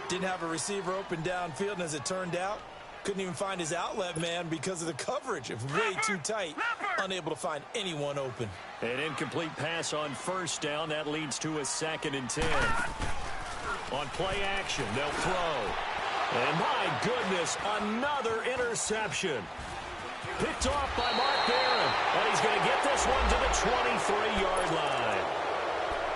Didn't have a receiver open downfield, and as it turned out, couldn't even find his outlet man because of the coverage. It was way too tight, unable to find anyone open. An incomplete pass on 1st down. That leads to a 2nd and 10. On play action, they'll throw. And my goodness, another interception. Picked off by Mark Barron. And he's going to get this one to the 23-yard line.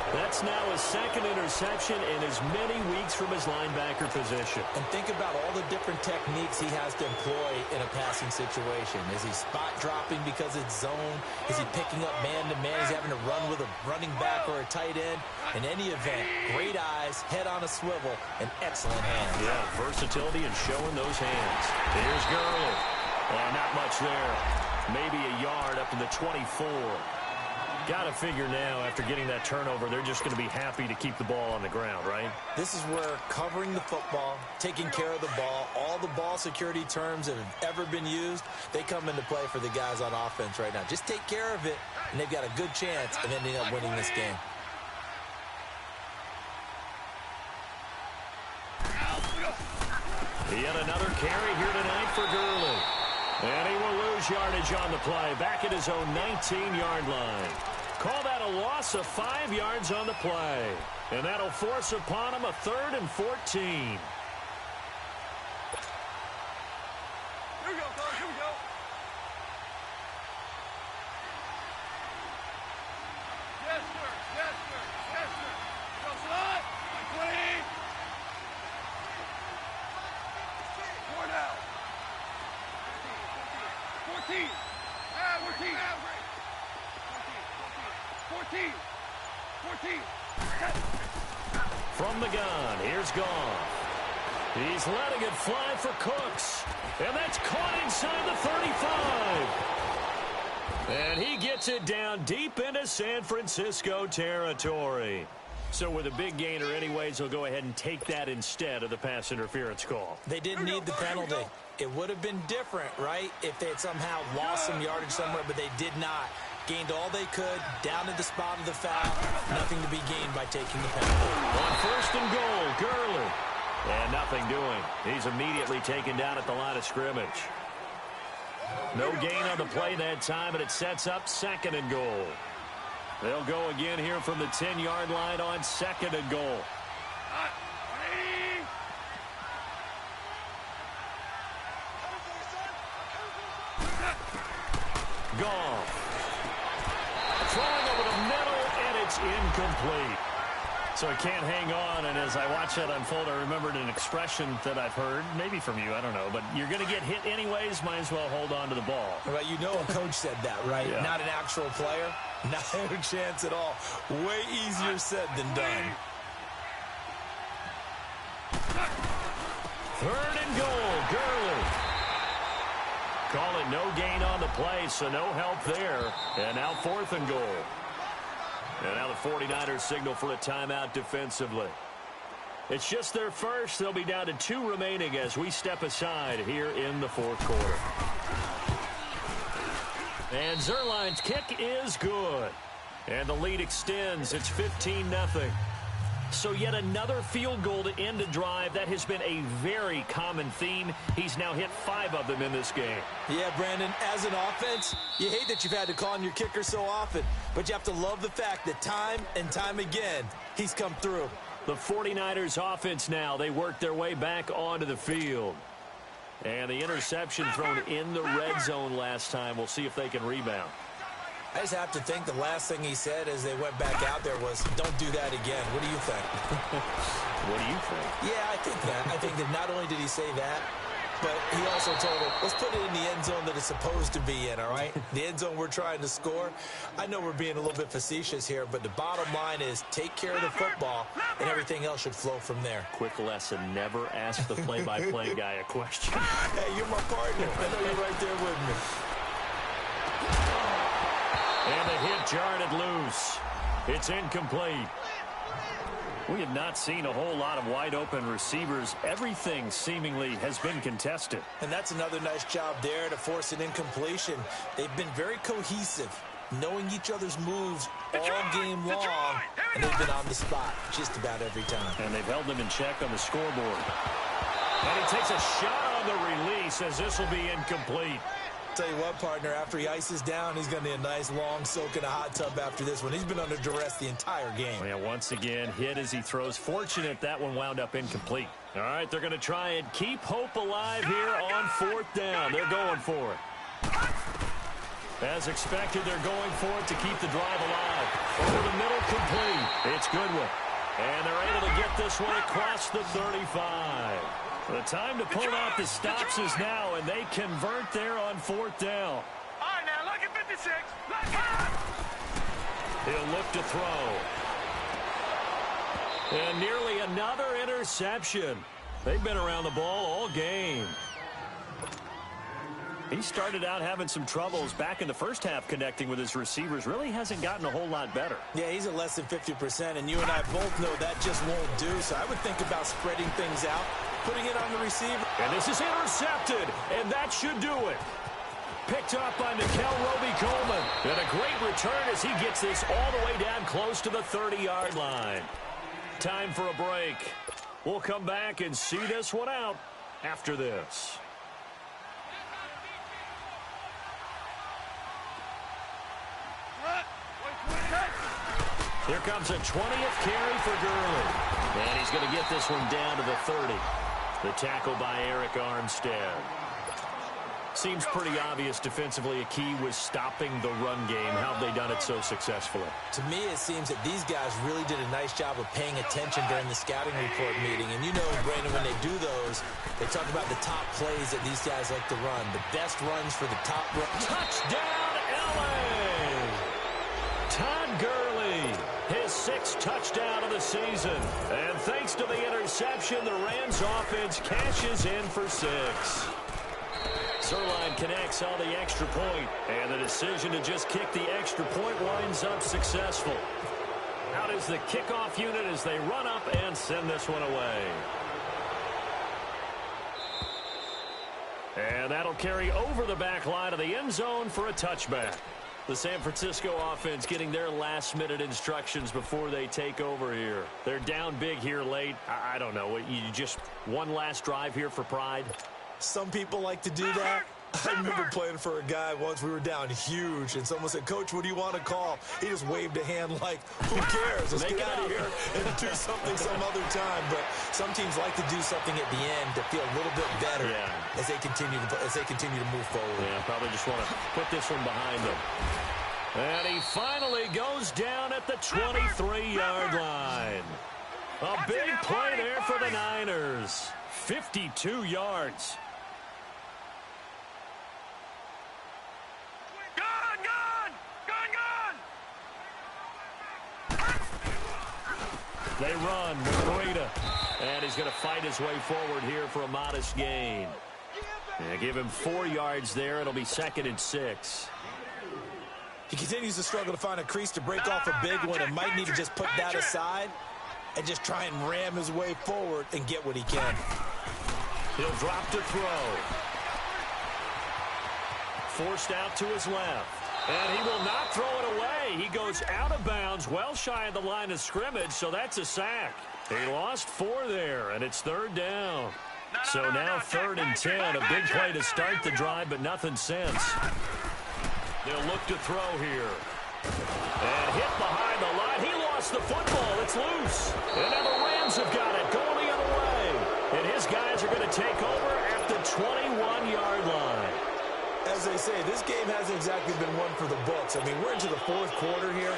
That's now his 2nd interception in as many weeks from his linebacker position. And think about all the different techniques he has to employ in a passing situation. Is he spot dropping because it's zone? Is he picking up man-to-man? He's having to run with a running back or a tight end. In any event, great eyes, head on a swivel, and excellent hands. Yeah, versatility and showing those hands. Here's Gurley. Oh, not much there. Maybe a yard up to the 24. Got to figure now, after getting that turnover, they're just going to be happy to keep the ball on the ground, right? This is where covering the football, taking care of the ball, all the ball security terms that have ever been used, they come into play for the guys on offense right now. Just take care of it, and they've got a good chance of ending up winning this game. Yet another carry here tonight for Gurley. And he will lose yardage on the play, back at his own 19-yard line. Call that a loss of 5 yards on the play. And that'll force upon him a 3rd and 14. Here we go, coach. Here we go. Yes, sir. Yes, sir. Yes, sir. Go, slide. 20. 4 now. 14. 14. 14. 14. From the gun, here's Goff. He's letting it fly for Cooks. And that's caught inside the 35. And he gets it down deep into San Francisco territory. So with a big gainer anyways, he'll go ahead and take that instead of the pass interference call. They didn't need the penalty. It would have been different, right, if they had somehow lost some yardage somewhere, but they did not. Gained all they could, down to the spot of the foul. Nothing to be gained by taking the penalty. On 1st and goal, Gurley. And nothing doing. He's immediately taken down at the line of scrimmage. No gain on the play that time, and it sets up 2nd and goal. They'll go again here from the 10-yard line on 2nd and goal. Goff. Throwing over the middle, and it's incomplete. So he can't hang on, and as I watch that unfold, I remembered an expression that I've heard, maybe from you, I don't know, but you're going to get hit anyways, might as well hold on to the ball. Well, you know a coach said that, right? Yeah. Not an actual player. Not a chance at all. Way easier said than done. 3rd and goal, Gurley. Call it no gain on the play, so no help there. And now 4th and goal. And now the 49ers signal for a timeout defensively. It's just their first. They'll be down to 2 remaining as we step aside here in the 4th quarter. And Zerline's kick is good. And the lead extends. It's 15-0. So yet another field goal to end a drive. That has been a very common theme. He's now hit 5 of them in this game. Yeah, Brandon, as an offense, you hate that you've had to call on your kicker so often, but you have to love the fact that time and time again, he's come through. The 49ers offense now, they work their way back onto the field. And the interception thrown in the red zone last time. We'll see if they can rebound. I just have to think the last thing he said as they went back out there was, don't do that again. What do you think? What do you think? Yeah, I think that. I think that not only did he say that, But he also told him, let's put it in the end zone that it's supposed to be in, all right? The end zone we're trying to score. I know we're being a little bit facetious here, but the bottom line is take care of the football, and everything else should flow from there. Quick lesson, never ask the play-by-play guy a question. Hey, you're my partner. I know you're right there with me. And the hit jarred it loose. It's incomplete. We have not seen a whole lot of wide-open receivers. Everything seemingly has been contested. And that's another nice job there to force an incompletion. They've been very cohesive, knowing each other's moves all game long, and they've been on the spot just about every time. And they've held them in check on the scoreboard. And he takes a shot on the release as this will be incomplete. Tell you what, partner, after he ices down, he's going to need a nice long soak in a hot tub after this one. He's been under duress the entire game. Yeah, once again, hit as he throws. Fortunate that one wound up incomplete. All right, they're going to try and keep hope alive here on fourth down. They're going for it. As expected, they're going for it to keep the drive alive. Over the middle, complete. It's Goodwin. And they're able to get this one across the 35. The time to pull out the stops is now, and they convert there on fourth down. All right, now, look at 56. Look out. He'll look to throw. And nearly another interception. They've been around the ball all game. He started out having some troubles back in the first half connecting with his receivers. Really hasn't gotten a whole lot better. Yeah, he's at less than 50%, and you and I both know that just won't do. So I would think about spreading things out, putting it on the receiver. And this is intercepted, and that should do it. Picked up by Nickel Roby-Coleman. And a great return as he gets this all the way down close to the 30-yard line. Time for a break. We'll come back and see this one out after this. Here comes a 20th carry for Gurley. And he's going to get this one down to the 30. The tackle by Eric Armstead. Seems pretty obvious defensively a key was stopping the run game. How have they done it so successfully? To me, it seems that these guys really did a nice job of paying attention during the scouting report meeting. And you know, Brandon, when they do those, they talk about the top plays that these guys like to run. The best runs for the top run. Touchdown, L.A. Todd Gurley, his 6th touchdown of the season. And thanks to the interception, the Rams offense cashes in for 6. Zerline connects on the extra point, and the decision to just kick the extra point winds up successful. Out is the kickoff unit as they run up and send this one away. And that'll carry over the back line of the end zone for a touchback. The San Francisco offense getting their last-minute instructions before they take over here. They're down big here late. I don't know. You just one last drive here for pride? Some people like to do that. I remember playing for a guy once. We were down huge, and someone said, "Coach, what do you want to call?" He just waved a hand like, who cares? Let's get out of here and do something some other time. But some teams like to do something at the end to feel a little bit better as they continue to move forward. Yeah, probably just want to put this one behind them. And he finally goes down at the 23-yard line. A big play there for the Niners. 52 yards. They run with Breida. And he's going to fight his way forward here for a modest gain. Yeah, give him 4 yards there. It'll be 2nd and 6. He continues to struggle to find a crease to break off a big one and might need to just put that aside and just try and ram his way forward and get what he can. He'll drop to throw. Forced out to his left. And he will not throw it away. He goes out of bounds, well shy of the line of scrimmage, so that's a sack. He lost 4 there, and it's 3rd down. So now 3rd and 10, a big play to start the drive, but nothing since. They'll look to throw here. And hit behind the line. He lost the football. It's loose. And now the Rams have got it going the other way. And his guys are going to take over at the 21-yard line. As they say, this game hasn't exactly been one for the books. I mean, we're into the 4th quarter here,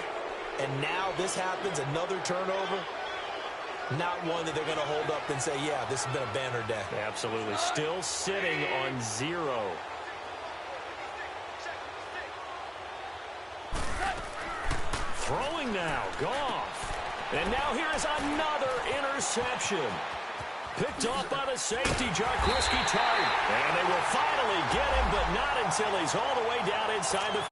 and now this happens, another turnover. Not one that they're going to hold up and say, yeah, this has been a banner day. Absolutely. Still sitting on 0. Throwing now. Goff. And now here is another interception. Picked off by the safety, Jarquiski Tart. And they will finally get him, but not until he's all the way down inside the